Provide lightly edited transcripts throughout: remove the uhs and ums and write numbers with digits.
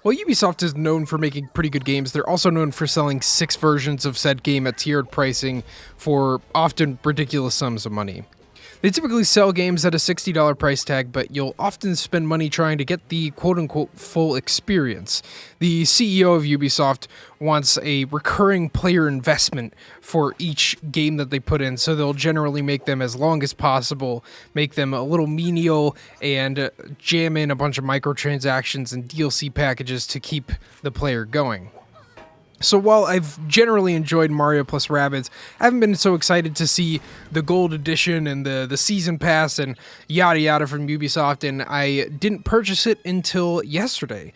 While Ubisoft is known for making pretty good games, they're also known for selling 6 versions of said game at tiered pricing for often ridiculous sums of money. They typically sell games at a $60 price tag, but you'll often spend money trying to get the quote-unquote full experience. The CEO of Ubisoft wants a recurring player investment for each game that they put in, so they'll generally make them as long as possible, make them a little menial, and jam in a bunch of microtransactions and DLC packages to keep the player going. So while I've generally enjoyed Mario plus Rabbids, I haven't been so excited to see the Gold Edition and the Season Pass and yada yada from Ubisoft, and I didn't purchase it until yesterday.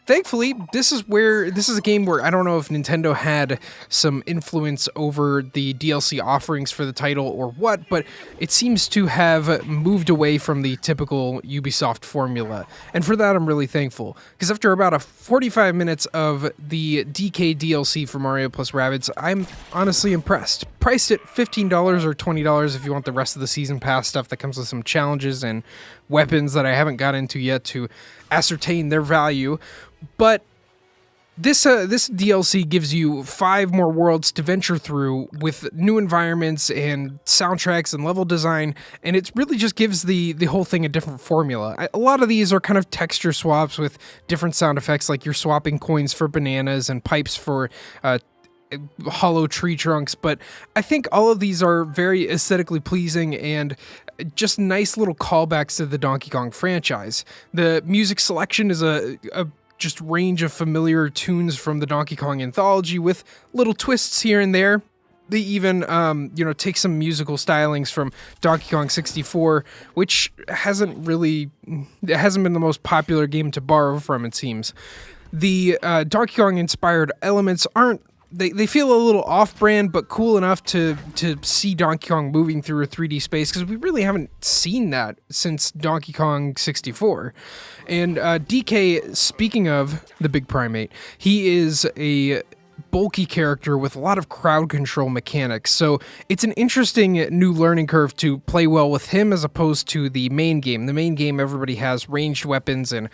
Thankfully, this is a game where I don't know if Nintendo had some influence over the DLC offerings for the title or what, but it seems to have moved away from the typical Ubisoft formula. And for that, I'm really thankful. Because after about 45 minutes of the DK DLC for Mario plus Rabbids, I'm honestly impressed. Priced at $15 or $20 if you want the rest of the Season Pass stuff that comes with some challenges and weapons that I haven't got into yet to ascertain their value. But this DLC gives you 5 more worlds to venture through with new environments and soundtracks and level design, and it really just gives the whole thing a different formula. A lot of these are kind of texture swaps with different sound effects, like you're swapping coins for bananas and pipes for hollow tree trunks, but I think all of these are very aesthetically pleasing and just nice little callbacks to the Donkey Kong franchise. The music selection is a just range of familiar tunes from the Donkey Kong anthology with little twists here and there. They even, take some musical stylings from Donkey Kong 64, which hasn't been the most popular game to borrow from, it seems. The Donkey Kong inspired elements aren't They feel a little off-brand, but cool enough to see Donkey Kong moving through a 3D space, because we really haven't seen that since Donkey Kong 64. And DK, speaking of the big primate, he is a bulky character with a lot of crowd control mechanics, so it's an interesting new learning curve to play well with him as opposed to the main game. The main game, everybody has ranged weapons, and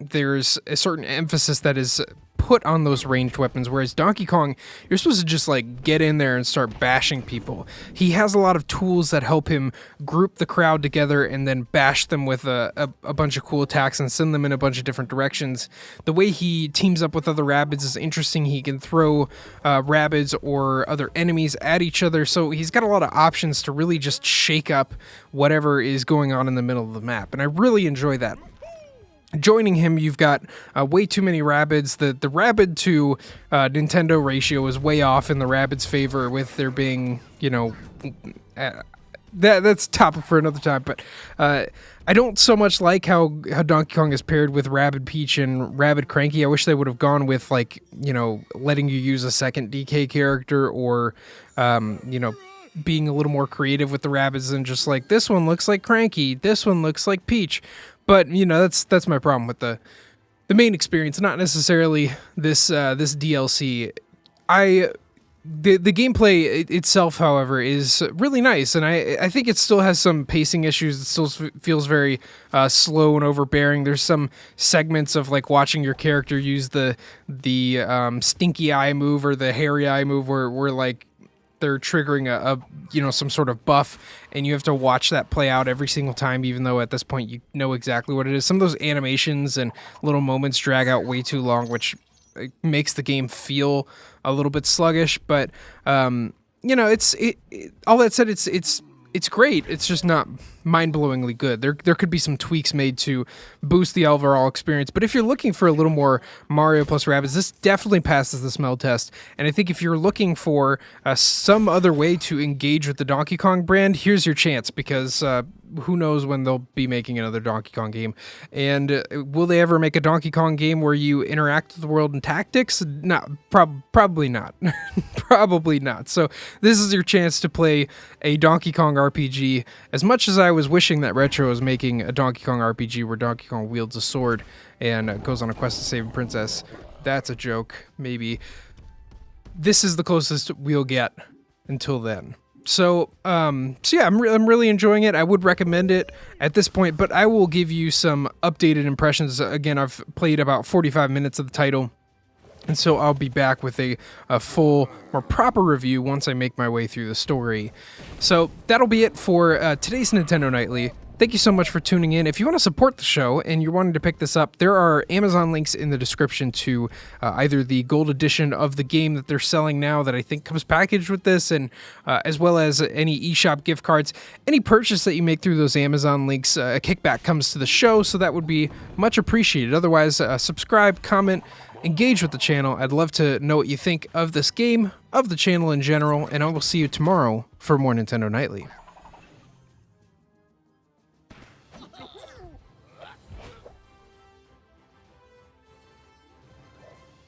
there's a certain emphasis that is put on those ranged weapons, whereas Donkey Kong, you're supposed to just get in there and start bashing people. He has a lot of tools that help him group the crowd together and then bash them with a bunch of cool attacks and send them in a bunch of different directions. The way he teams up with other Rabbids is interesting. He can throw Rabbids or other enemies at each other, so he's got a lot of options to really just shake up whatever is going on in the middle of the map, and I really enjoy that. Joining him, you've got way too many Rabbids. The Rabbid to Nintendo ratio is way off in the Rabbids' favor, with there being, that's topic for another time. But I don't so much like how Donkey Kong is paired with Rabbid Peach and Rabbid Cranky. I wish they would have gone with, letting you use a second DK character, or, being a little more creative with the Rabbids than just this one looks like Cranky, this one looks like Peach. But that's my problem with the main experience, not necessarily this DLC. The gameplay itself, however, is really nice, and I think it still has some pacing issues. It still feels very slow and overbearing. There's some segments of watching your character use the stinky eye move or the hairy eye move, where they're triggering some sort of buff, and you have to watch that play out every single time, even though at this point you know exactly what it is. Some of those animations and little moments drag out way too long, which makes the game feel a little bit sluggish. But all that said, it's great. It's just not mind-blowingly good. There could be some tweaks made to boost the overall experience, but if you're looking for a little more Mario plus Rabbids, this definitely passes the smell test. And I think if you're looking for some other way to engage with the Donkey Kong brand, here's your chance, because who knows when they'll be making another Donkey Kong game. And will they ever make a Donkey Kong game where you interact with the world in tactics? No, probably not. Probably not. So this is your chance to play a Donkey Kong RPG. As much as I was wishing that Retro was making a Donkey Kong RPG where Donkey Kong wields a sword and goes on a quest to save a princess, that's a joke, maybe. This is the closest we'll get until then. So yeah, I'm really enjoying it. I would recommend it at this point, but I will give you some updated impressions. Again, I've played about 45 minutes of the title, and so I'll be back with a full, more proper review once I make my way through the story. So that'll be it for today's Nintendo Nightly. Thank you so much for tuning in. If you want to support the show and you're wanting to pick this up, there are Amazon links in the description to either the gold edition of the game that they're selling now that I think comes packaged with this, and as well as any eShop gift cards. Any purchase that you make through those Amazon links, a kickback comes to the show, so that would be much appreciated. Otherwise, subscribe, comment, engage with the channel. I'd love to know what you think of this game, of the channel in general, and I will see you tomorrow for more Nintendo Nightly.